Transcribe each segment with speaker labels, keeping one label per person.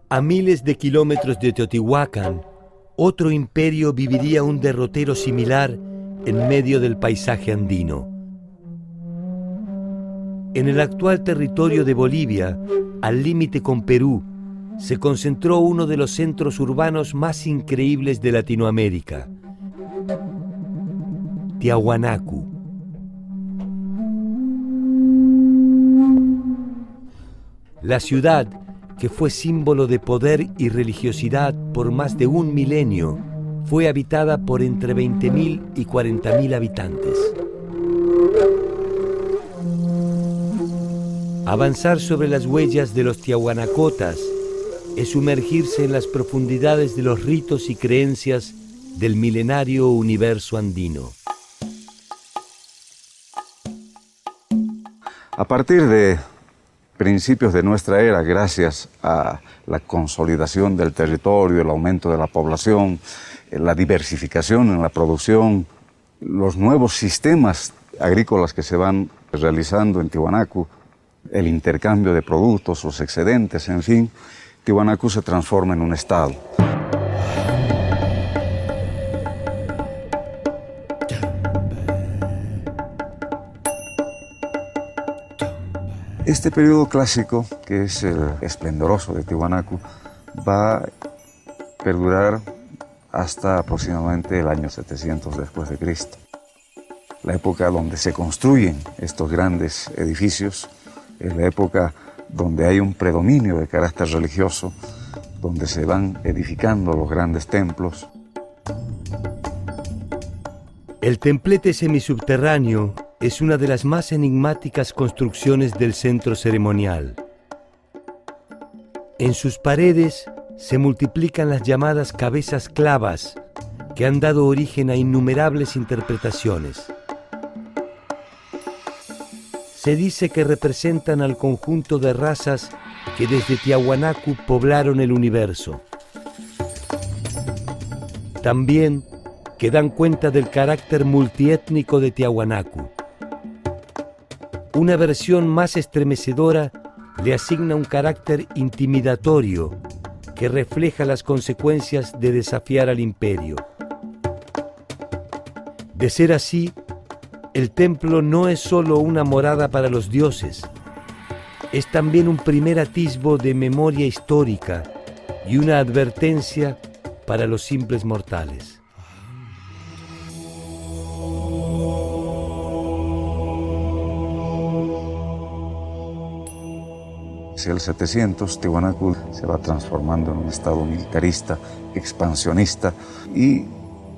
Speaker 1: A miles de kilómetros de Teotihuacán, otro imperio viviría un derrotero similar en medio del paisaje andino. En el actual territorio de Bolivia, al límite con Perú, se concentró uno de los centros urbanos más increíbles de Latinoamérica, Tiahuanacu. La ciudad, que fue símbolo de poder y religiosidad por más de un milenio, fue habitada por entre 20.000 y 40.000 habitantes. Avanzar sobre las huellas de los tiahuanacotas es sumergirse en las profundidades de los ritos y creencias del milenario universo andino.
Speaker 2: A partir de principios de nuestra era, gracias a la consolidación del territorio, el aumento de la población, la diversificación en la producción, los nuevos sistemas agrícolas que se van realizando en Tiahuanacu, el intercambio de productos, los excedentes, en fin, Tiahuanacu se transforma en un estado. Este periodo clásico, que es el esplendoroso de Tiahuanacu, va a perdurar hasta aproximadamente el año 700 después de Cristo. La época donde se construyen estos grandes edificios, es la época donde hay un predominio de carácter religioso, donde se van edificando los grandes templos.
Speaker 1: El templete semisubterráneo es una de las más enigmáticas construcciones del centro ceremonial. En sus paredes se multiplican las llamadas cabezas clavas, que han dado origen a innumerables interpretaciones. Se dice que representan al conjunto de razas que desde Tiahuanacu poblaron el universo. También que dan cuenta del carácter multiétnico de Tiahuanacu. Una versión más estremecedora le asigna un carácter intimidatorio que refleja las consecuencias de desafiar al imperio. De ser así, el templo no es solo una morada para los dioses, es también un primer atisbo de memoria histórica y una advertencia para los simples mortales.
Speaker 2: Hacia el 700, Tiahuanacu se va transformando en un estado militarista, expansionista, y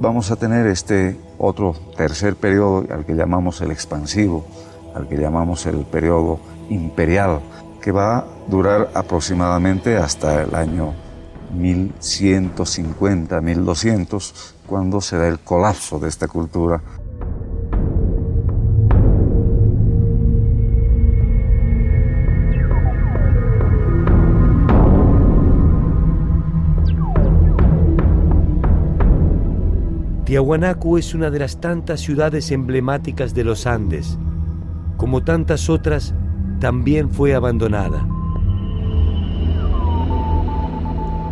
Speaker 2: vamos a tener este otro tercer periodo al que llamamos el expansivo, al que llamamos el periodo imperial, que va a durar aproximadamente hasta el año 1150, 1200, cuando se da el colapso de esta cultura.
Speaker 1: Tiahuanacu es una de las tantas ciudades emblemáticas de los Andes. Como tantas otras, también fue abandonada.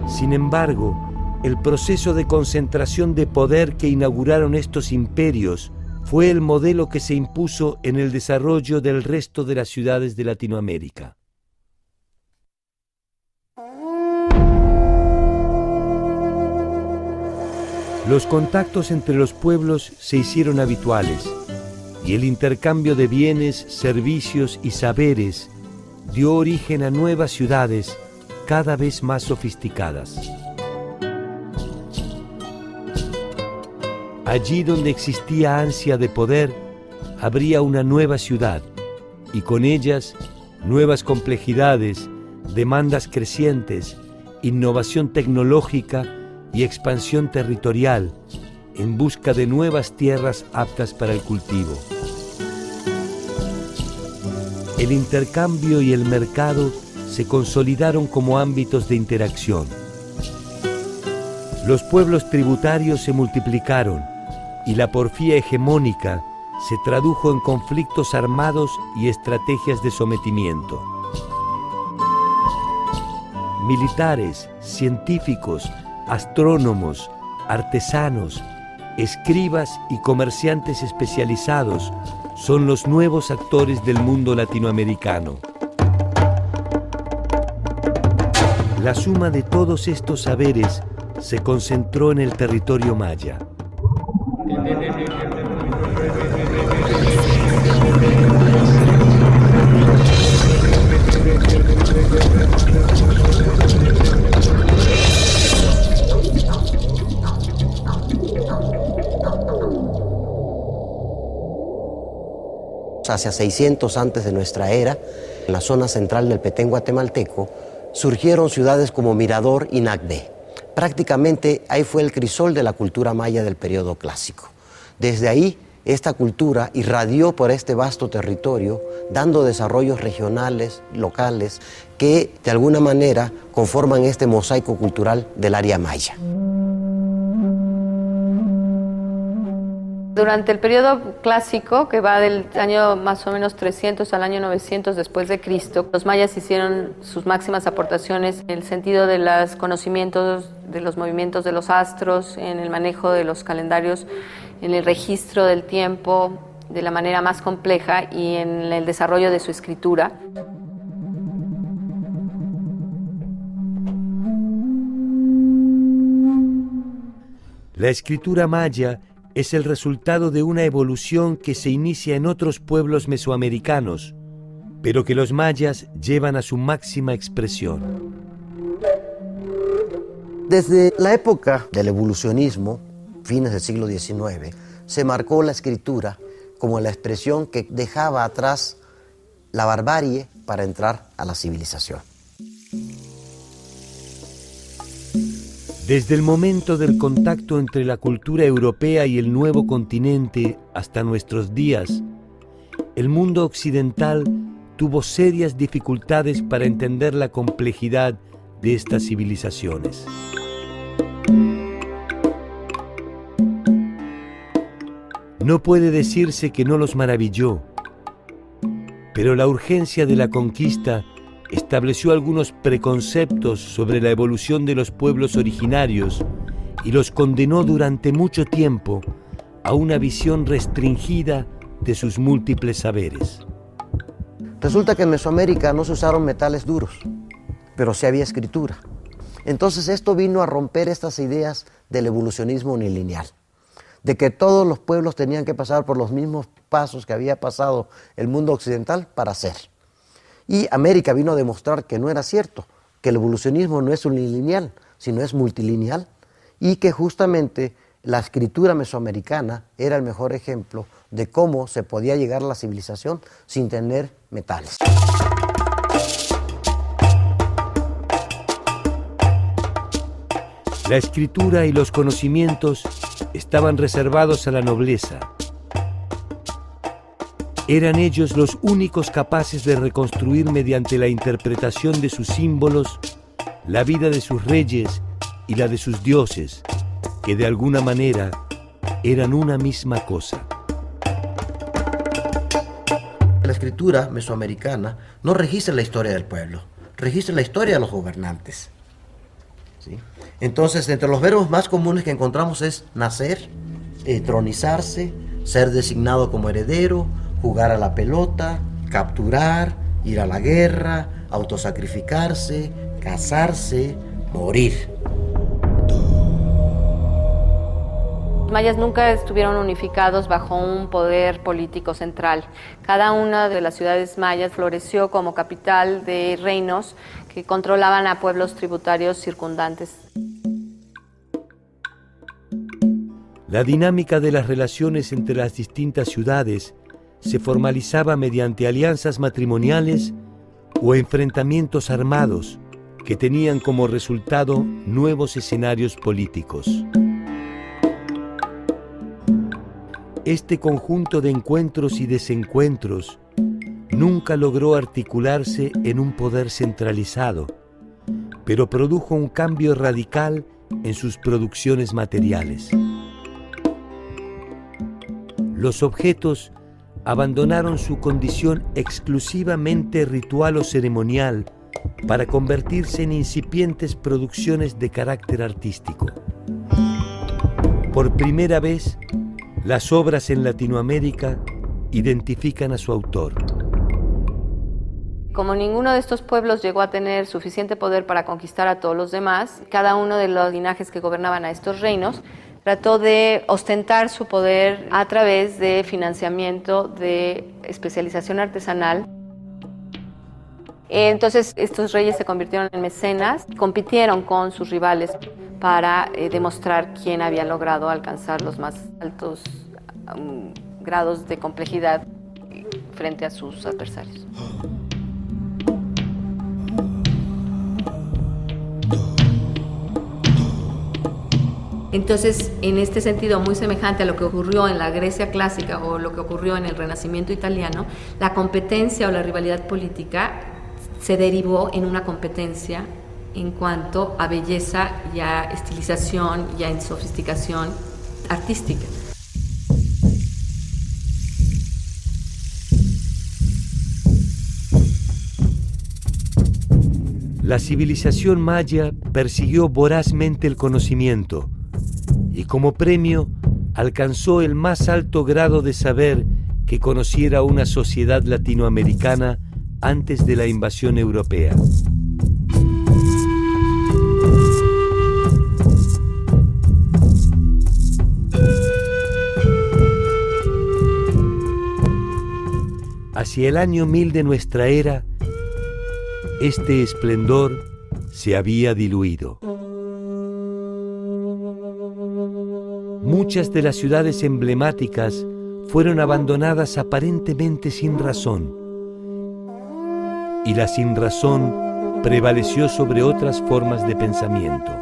Speaker 1: Sin embargo, el proceso de concentración de poder que inauguraron estos imperios fue el modelo que se impuso en el desarrollo del resto de las ciudades de Latinoamérica. Los contactos entre los pueblos se hicieron habituales y el intercambio de bienes, servicios y saberes dio origen a nuevas ciudades cada vez más sofisticadas. Allí donde existía ansia de poder, habría una nueva ciudad y con ellas nuevas complejidades, demandas crecientes, innovación tecnológica y expansión territorial en busca de nuevas tierras aptas para el cultivo. El intercambio y el mercado se consolidaron como ámbitos de interacción. Los pueblos tributarios se multiplicaron y la porfía hegemónica se tradujo en conflictos armados y estrategias de sometimiento. militares, científicos, astrónomos, artesanos, escribas y comerciantes especializados son los nuevos actores del mundo latinoamericano. La suma de todos estos saberes se concentró en el territorio maya.
Speaker 3: Hacia 600 antes de nuestra era, en la zona central del Petén guatemalteco, surgieron ciudades como Mirador y Nagbe. Prácticamente ahí fue el crisol de la cultura maya del periodo clásico. Desde ahí, esta cultura irradió por este vasto territorio, dando desarrollos regionales, locales, que de alguna manera conforman este mosaico cultural del área maya.
Speaker 4: Durante el periodo clásico, que va del año más o menos 300 al año 900 después de Cristo, los mayas hicieron sus máximas aportaciones en el sentido de los conocimientos de los movimientos de los astros, en el manejo de los calendarios, en el registro del tiempo de la manera más compleja y en el desarrollo de su escritura.
Speaker 1: La escritura maya es el resultado de una evolución que se inicia en otros pueblos mesoamericanos, pero que los mayas llevan a su máxima expresión.
Speaker 3: Desde la época del evolucionismo, fines del siglo XIX, se marcó la escritura como la expresión que dejaba atrás la barbarie para entrar a la civilización.
Speaker 1: Desde el momento del contacto entre la cultura europea y el nuevo continente hasta nuestros días, el mundo occidental tuvo serias dificultades para entender la complejidad de estas civilizaciones. No puede decirse que no los maravilló, pero la urgencia de la conquista estableció algunos preconceptos sobre la evolución de los pueblos originarios y los condenó durante mucho tiempo a una visión restringida de sus múltiples saberes.
Speaker 3: Resulta que en Mesoamérica no se usaron metales duros, pero sí había escritura. Entonces esto vino a romper estas ideas del evolucionismo unilineal, de que todos los pueblos tenían que pasar por los mismos pasos que había pasado el mundo occidental para ser. Y América vino a demostrar que no era cierto, que el evolucionismo no es unilineal, sino es multilineal, y que justamente la escritura mesoamericana era el mejor ejemplo de cómo se podía llegar a la civilización sin tener metales.
Speaker 1: La escritura y los conocimientos estaban reservados a la nobleza. Eran ellos los únicos capaces de reconstruir mediante la interpretación de sus símbolos la vida de sus reyes y la de sus dioses, que de alguna manera eran una misma cosa.
Speaker 3: La escritura mesoamericana no registra la historia del pueblo, registra la historia de los gobernantes. ¿Sí? Entonces, entre los verbos más comunes que encontramos es nacer, tronizarse, ser designado como heredero, jugar a la pelota, capturar, ir a la guerra, autosacrificarse, casarse, morir.
Speaker 4: Los mayas nunca estuvieron unificados bajo un poder político central. Cada una de las ciudades mayas floreció como capital de reinos que controlaban a pueblos tributarios circundantes.
Speaker 1: La dinámica de las relaciones entre las distintas ciudades se formalizaba mediante alianzas matrimoniales o enfrentamientos armados que tenían como resultado nuevos escenarios políticos. Este conjunto de encuentros y desencuentros nunca logró articularse en un poder centralizado, pero produjo un cambio radical en sus producciones materiales. Los objetos abandonaron su condición exclusivamente ritual o ceremonial para convertirse en incipientes producciones de carácter artístico. Por primera vez, las obras en Latinoamérica identifican a su autor.
Speaker 4: Como ninguno de estos pueblos llegó a tener suficiente poder para conquistar a todos los demás, cada uno de los linajes que gobernaban a estos reinos trató de ostentar su poder a través de financiamiento, de especialización artesanal. Entonces estos reyes se convirtieron en mecenas, compitieron con sus rivales para demostrar quién había logrado alcanzar los más altos grados de complejidad frente a sus adversarios. Entonces, en este sentido, muy semejante a lo que ocurrió en la Grecia clásica o lo que ocurrió en el Renacimiento italiano, la competencia o la rivalidad política se derivó en una competencia en cuanto a belleza y a estilización y a sofisticación artística.
Speaker 1: La civilización maya persiguió vorazmente el conocimiento y como premio alcanzó el más alto grado de saber que conociera una sociedad latinoamericana antes de la invasión europea. Hacia el año 1000 de nuestra era, este esplendor se había diluido. Muchas de las ciudades emblemáticas fueron abandonadas aparentemente sin razón, y la sinrazón prevaleció sobre otras formas de pensamiento.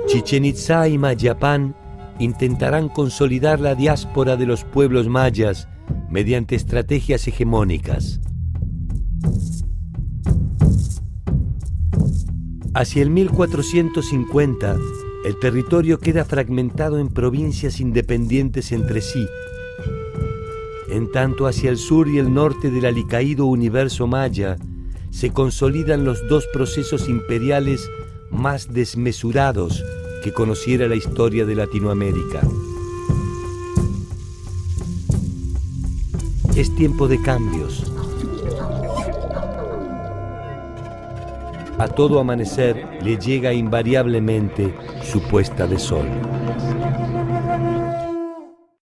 Speaker 1: Chichén Itzá y Mayapán intentarán consolidar la diáspora de los pueblos mayas mediante estrategias hegemónicas. Hacia el 1450, el territorio queda fragmentado en provincias independientes entre sí. En tanto, hacia el sur y el norte del alicaído universo maya, se consolidan los dos procesos imperiales más desmesurados que conociera la historia de Latinoamérica. Es tiempo de cambios. A todo amanecer le llega invariablemente su puesta de sol.